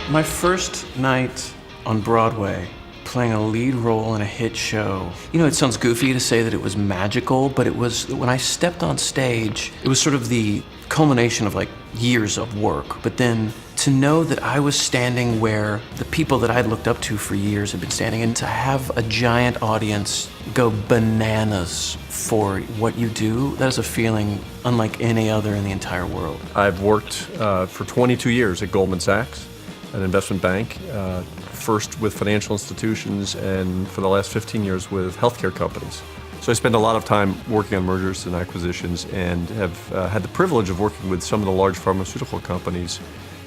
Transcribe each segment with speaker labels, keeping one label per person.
Speaker 1: My first night on Broadway, playing a lead role in a hit show. You know, it sounds goofy to say that it was magical, but it was, when I stepped on stage, it was sort of the culmination of like years of work. But then to know that I was standing where the people that I'd looked up to for years had been standing, and to have a giant audience go bananas for what you do, that is a feeling unlike any other in the entire world.
Speaker 2: I've worked for 22 years at Goldman Sachs, an investment bank, first with financial institutions and for the last 15 years with healthcare companies. So I spend a lot of time working on mergers and acquisitions and have had the privilege of working with some of the large pharmaceutical companies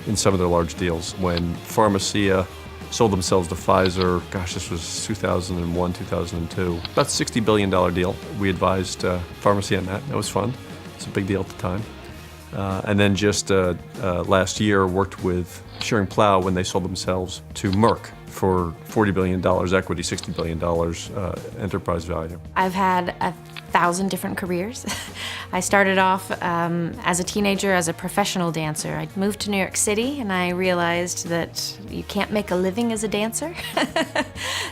Speaker 2: in some of their large deals. When Pharmacia sold themselves to Pfizer, gosh, this was 2001, 2002, about a $60 billion deal. We advised Pharmacia on that. That was fun. It's a big deal at the time. And then just last year worked with Schering-Plough when they sold themselves to Merck for $40 billion equity, $60 billion enterprise value.
Speaker 3: I've had 1,000 different careers. I started off as a teenager as a professional dancer. I moved to New York City and I realized that you can't make a living as a dancer.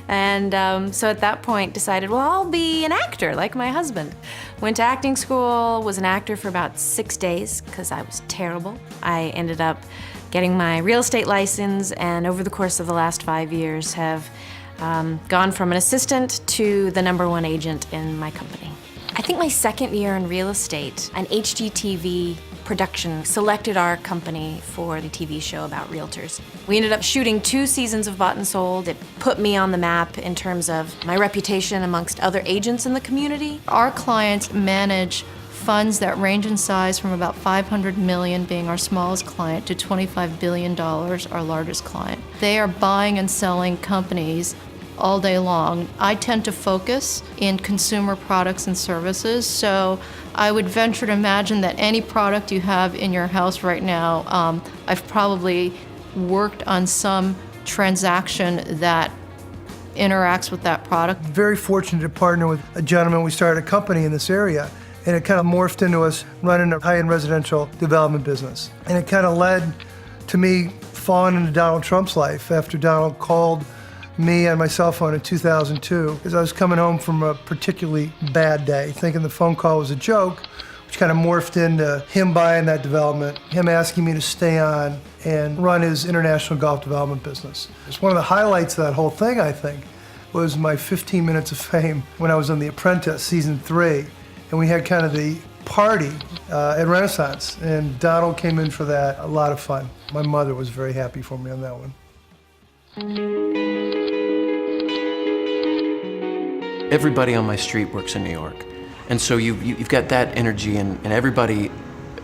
Speaker 3: And so at that point decided, well, I'll be an actor like my husband. Went to acting school, was an actor for about 6 days because I was terrible. I ended up getting my real estate license, and over the course of the last 5 years have gone from an assistant to the #1 agent in my company. I think my second year in real estate, an HGTV production selected our company for the TV show about realtors. We ended up shooting 2 seasons of Bought and Sold. It put me on the map in terms of my reputation amongst other agents in the community.
Speaker 4: Our clients manage funds that range in size from about $500 million being our smallest client to $25 billion, our largest client. They are buying and selling companies all day long. I tend to focus in consumer products and services, so I would venture to imagine that any product you have in your house right now, I've probably worked on some transaction that interacts with that product.
Speaker 5: Very fortunate to partner with a gentleman. We started a company in this area, and it kind of morphed into us running a high-end residential development business. And it kind of led to me falling into Donald Trump's life after Donald called me on my cell phone in 2002, because I was coming home from a particularly bad day, thinking the phone call was a joke, which kind of morphed into him buying that development, him asking me to stay on and run his international golf development business. It's one of the highlights of that whole thing, I think, was my 15 minutes of fame when I was on The Apprentice, season 3. And we had kind of the party at Renaissance, and Donald came in for that. A lot of fun. My mother was very happy for me on that one.
Speaker 1: Everybody on my street works in New York. And so you've got that energy, and everybody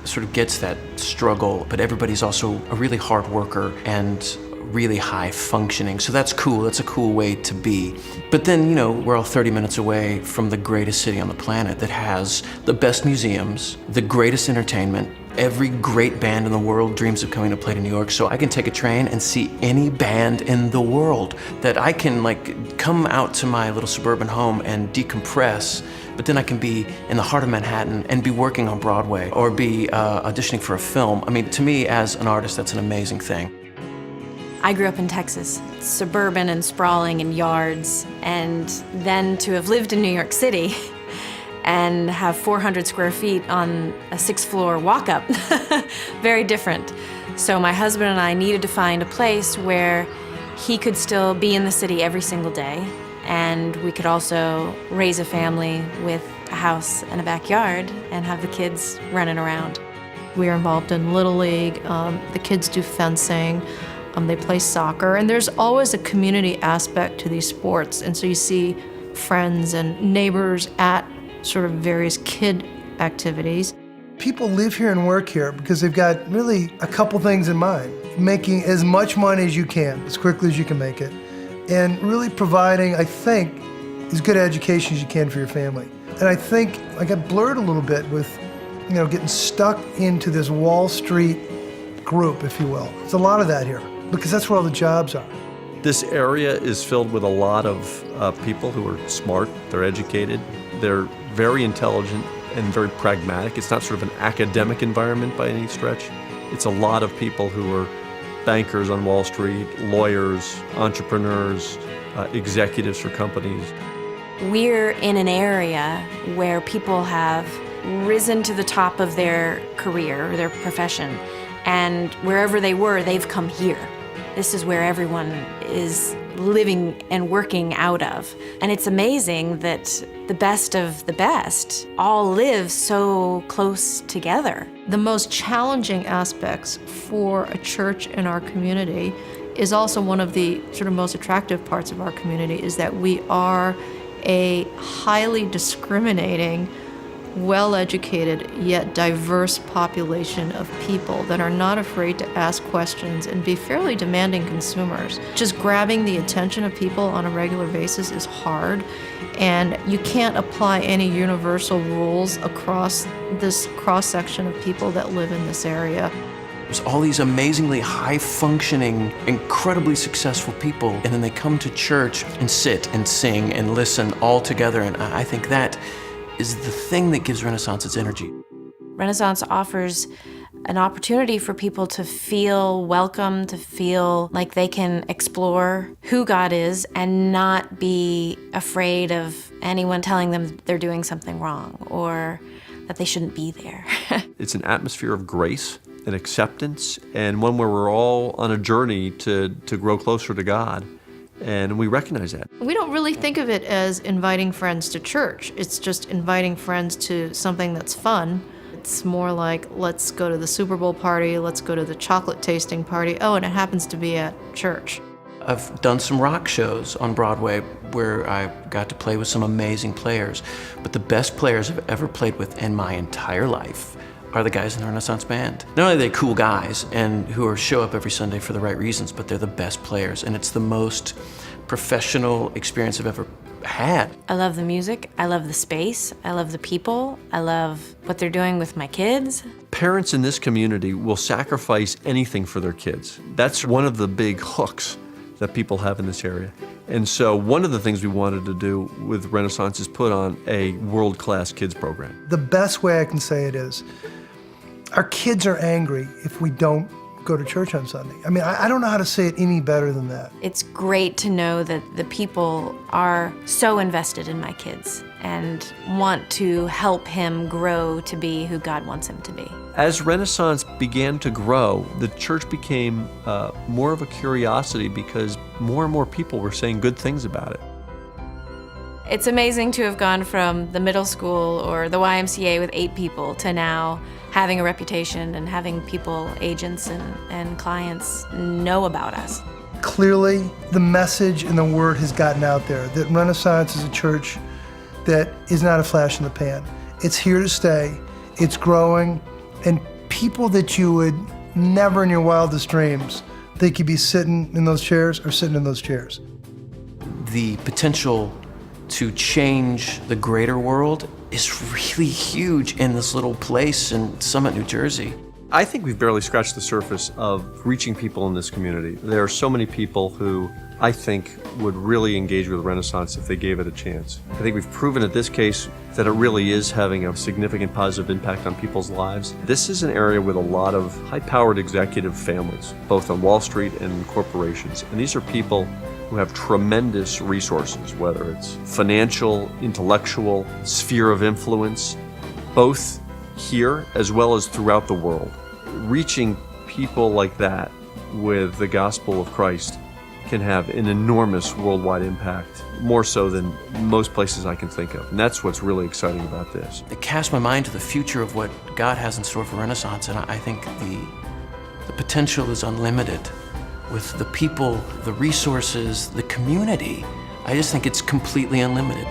Speaker 1: sort of gets that struggle, but everybody's also a really hard worker and really high functioning. So that's cool. That's a cool way to be. But then, you know, we're all 30 minutes away from the greatest city on the planet that has the best museums, the greatest entertainment. Every great band in the world dreams of coming to play to New York, so I can take a train and see any band in the world. That I can like come out to my little suburban home and decompress, but then I can be in the heart of Manhattan and be working on Broadway or be auditioning for a film. I mean, to me as an artist, that's an amazing thing.
Speaker 3: I grew up in Texas, suburban and sprawling in yards, and then to have lived in New York City and have 400 square feet on a 6th-floor walk-up. Very different. So my husband and I needed to find a place where he could still be in the city every single day, and we could also raise a family with a house and a backyard and have the kids running around.
Speaker 4: We are involved in Little League. The kids do fencing. They play soccer, and there's always a community aspect to these sports, and so you see friends and neighbors at sort of various kid activities.
Speaker 5: People live here and work here because they've got really a couple things in mind. Making as much money as you can, as quickly as you can make it, and really providing, I think, as good education as you can for your family. And I think I got blurred a little bit with, you know, getting stuck into this Wall Street group, if you will. There's a lot of that here, because that's where all the jobs are.
Speaker 2: This area is filled with a lot of people who are smart, they're educated, they're very intelligent and very pragmatic. It's not sort of an academic environment by any stretch. It's a lot of people who are bankers on Wall Street, lawyers, entrepreneurs, executives for companies.
Speaker 3: We're in an area where people have risen to the top of their career or their profession, and wherever they were, they've come here. This is where everyone is living and working out of. And it's amazing that the best of the best all live so close together.
Speaker 4: The most challenging aspects for a church in our community is also one of the sort of most attractive parts of our community, is that we are a highly discriminating, well-educated, yet diverse population of people that are not afraid to ask questions and be fairly demanding consumers. Just grabbing the attention of people on a regular basis is hard, and you can't apply any universal rules across this cross-section of people that live in this area.
Speaker 1: There's all these amazingly high-functioning, incredibly successful people, and then they come to church and sit and sing and listen all together, and I think that is the thing that gives Renaissance its energy.
Speaker 3: Renaissance offers an opportunity for people to feel welcome, to feel like they can explore who God is and not be afraid of anyone telling them they're doing something wrong or that they shouldn't be there.
Speaker 2: It's an atmosphere of grace and acceptance, and one where we're all on a journey to grow closer to God. And we recognize that.
Speaker 4: We don't really think of it as inviting friends to church. It's just inviting friends to something that's fun. It's more like, let's go to the Super Bowl party, let's go to the chocolate tasting party. Oh, and it happens to be at church.
Speaker 1: I've done some rock shows on Broadway where I got to play with some amazing players, but the best players I've ever played with in my entire life are the guys in the Renaissance Band. Not only are they cool guys and who show up every Sunday for the right reasons, but they're the best players, and it's the most professional experience I've ever had.
Speaker 3: I love the music, I love the space, I love the people, I love what they're doing with my kids.
Speaker 2: Parents in this community will sacrifice anything for their kids. That's one of the big hooks that people have in this area. And so one of the things we wanted to do with Renaissance is put on a world-class kids program.
Speaker 5: The best way I can say it is, our kids are angry if we don't go to church on Sunday. I mean, I don't know how to say it any better than that.
Speaker 3: It's great to know that the people are so invested in my kids and want to help him grow to be who God wants him to be.
Speaker 2: As Renaissance began to grow, the church became more of a curiosity because more and more people were saying good things about it.
Speaker 3: It's amazing to have gone from the middle school or the YMCA with 8 people to now having a reputation and having people, agents and clients know about us.
Speaker 5: Clearly, the message and the word has gotten out there that Renaissance is a church that is not a flash in the pan. It's here to stay, it's growing, and people that you would never in your wildest dreams think you'd be sitting in those chairs are sitting in those chairs.
Speaker 1: The potential to change the greater world is really huge in this little place in Summit, New Jersey.
Speaker 2: I think we've barely scratched the surface of reaching people in this community. There are so many people who I think would really engage with Renaissance if they gave it a chance. I think we've proven in this case that it really is having a significant positive impact on people's lives. This is an area with a lot of high-powered executive families, both on Wall Street and in corporations. And these are people who have tremendous resources, whether it's financial, intellectual, sphere of influence, both here as well as throughout the world. Reaching people like that with the gospel of Christ can have an enormous worldwide impact, more so than most places I can think of. And that's what's really exciting about this.
Speaker 1: It casts my mind to the future of what God has in store for Renaissance, and I think the potential is unlimited. With the people, the resources, the community, I just think it's completely unlimited.